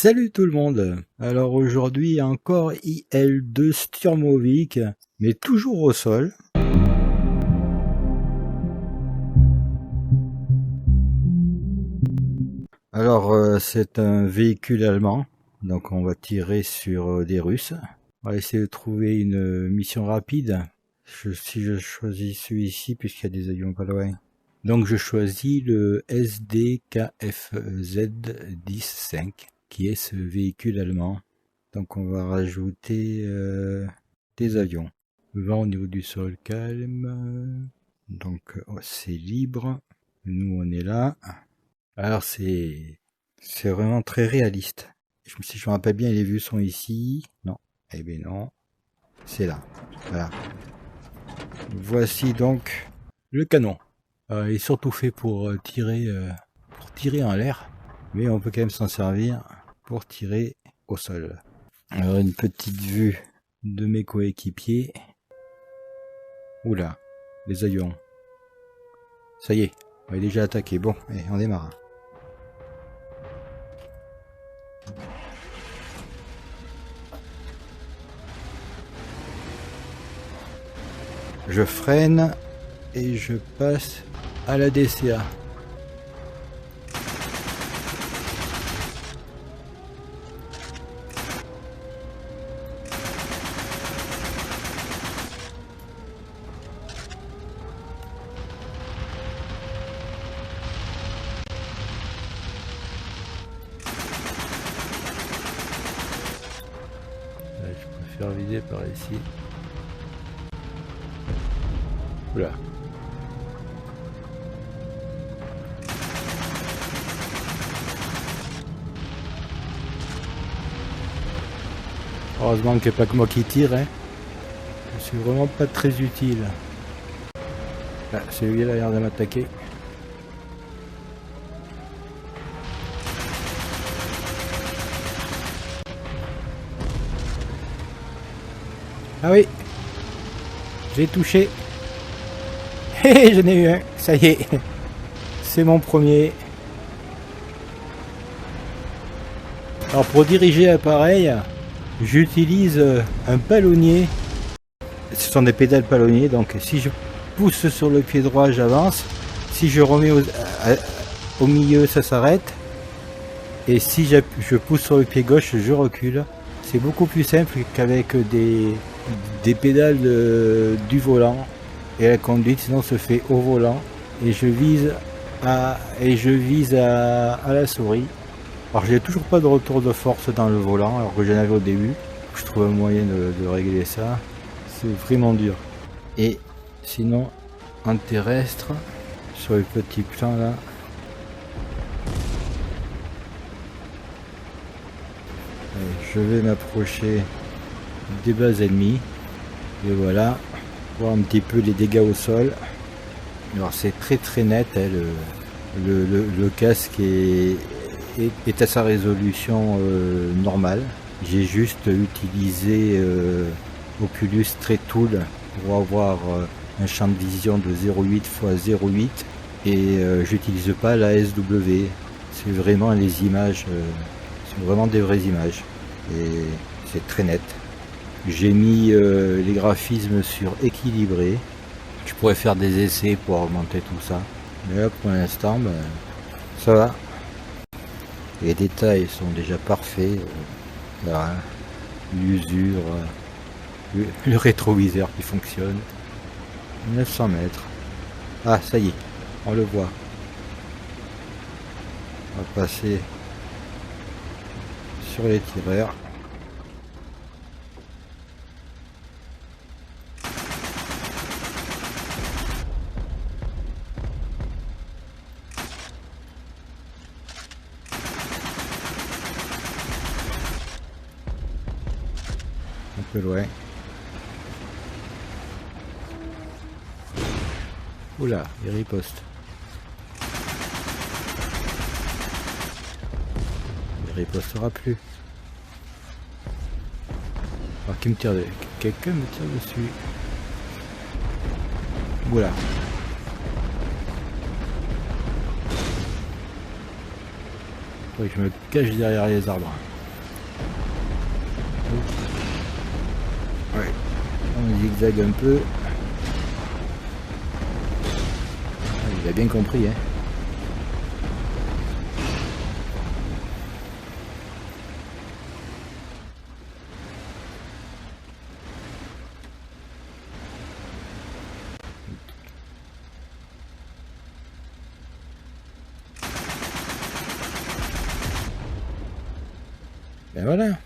Salut tout le monde. Alors aujourd'hui encore IL-2 Sturmovik, mais toujours au sol. Alors c'est un véhicule allemand, donc on va tirer sur des Russes. On va essayer de trouver une mission rapide. Si je choisis celui-ci, puisqu'il y a des avions pas loin. Donc je choisis le SDKFZ-10-5, qui est ce véhicule allemand. Donc on va rajouter des avions. Vent au niveau du sol calme. Donc c'est libre. Nous on est là. Alors c'est vraiment très réaliste. Si je me rappelle bien, les vues sont ici. Non. Eh bien non. C'est là. Voilà. Voici donc le canon. Il est surtout fait pour tirer en l'air. Mais on peut quand même s'en servir pour tirer au sol. Alors une petite vue de mes coéquipiers. Oula, les avions. Ça y est, on est déjà attaqué. Bon, allez, on démarre. Je freine et je passe à la DCA. Je préfère viser par ici. Oula. Heureusement qu'il n'y a pas que moi qui tire, hein. Je suis vraiment pas très utile. Là, celui-là a l'air de m'attaquer. Ah oui, j'ai touché. Hé, j'en ai eu un, ça y est. C'est mon premier. Alors pour diriger l'appareil, j'utilise un palonnier. Ce sont des pédales palonniers, donc si je pousse sur le pied droit, j'avance. Si je remets au milieu, ça s'arrête. Et si je pousse sur le pied gauche, je recule. C'est beaucoup plus simple qu'avec des pédales du volant. Et la conduite sinon se fait au volant. Et je vise à la souris. Alors j'ai toujours pas de retour de force dans le volant, alors que j'en avais au début. Je trouve un moyen de régler ça. C'est vraiment dur. Et sinon, en terrestre, sur le petit plan là, je vais m'approcher des bases ennemies. Et voilà, voir un petit peu les dégâts au sol. Alors c'est très très net, hein, le casque est à sa résolution normale. J'ai juste utilisé Oculus Trade Tool pour avoir un champ de vision de 0,8 x 0,8 et j'utilise pas la SW. C'est vraiment les images, c'est vraiment des vraies images et c'est très net. J'ai mis les graphismes sur équilibré. Je pourrais faire des essais pour augmenter tout ça. Mais là pour l'instant, ben, ça va. Les détails sont déjà parfaits. Voilà. L'usure, le rétroviseur qui fonctionne. 900 mètres. Ah, ça y est, on le voit. On va passer sur les tireurs. Un peu loin. Oula, il riposte. Il ripostera plus. Alors qui me tire quelqu'un me tire dessus. Oula. Faut que je me cache derrière les arbres. bientôt. Ouais. On zigzague un peu. Il a bien compris, hein. Ben voilà.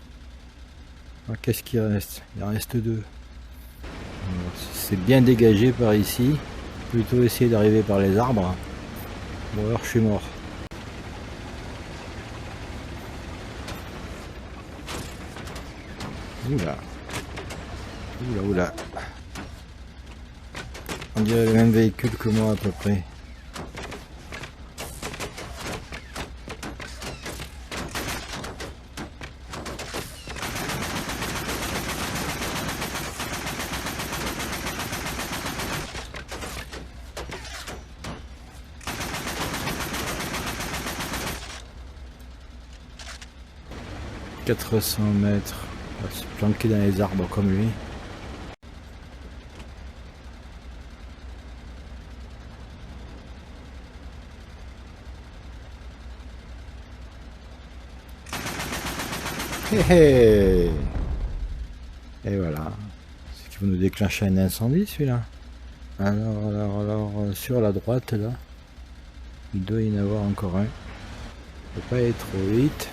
Qu'est-ce qu'il reste? Il en reste deux. C'est bien dégagé par ici. Plutôt essayer d'arriver par les arbres. Bon alors je suis mort. Oula. Oula oula. On dirait le même véhicule que moi à peu près. « 400 mètres. On va se planquer dans les arbres comme lui. Hé hé. Et voilà. C'est qui va nous déclencher un incendie celui-là. Alors, sur la droite là, il doit y en avoir encore un. Il ne faut pas aller trop vite.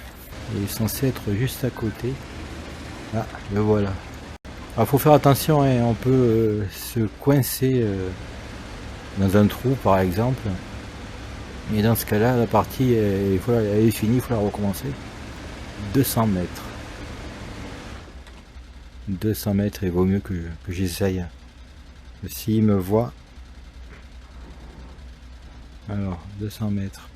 Il est censé être juste à côté. Ah, le voilà. Il faut faire attention, hein, on peut se coincer dans un trou par exemple. Et dans ce cas-là, la partie elle est finie, il faut la recommencer. 200 mètres. 200 mètres, il vaut mieux que j'essaye. S'il me voit. Alors, 200 mètres.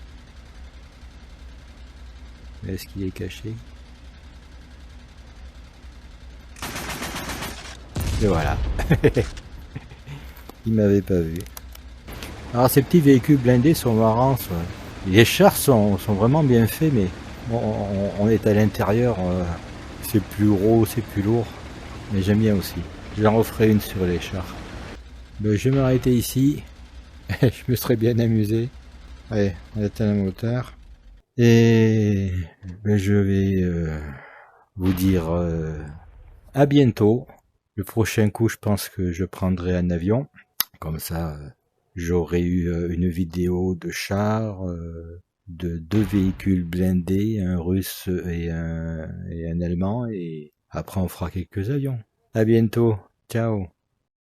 Est-ce qu'il est caché? Et voilà. Il m'avait pas vu. Alors ces petits véhicules blindés sont marrants. Les chars sont vraiment bien faits, mais on est à l'intérieur. C'est plus gros, c'est plus lourd. Mais j'aime bien aussi. J'en referai une sur les chars. Ben, je vais m'arrêter ici. Je me serais bien amusé. Allez, on éteint le moteur. Et ben, je vais vous dire à bientôt. Le prochain coup, je pense que je prendrai un avion. Comme ça, j'aurai eu une vidéo de chars, de 2 véhicules blindés, un russe et un allemand. Et après, on fera quelques avions. À bientôt. Ciao.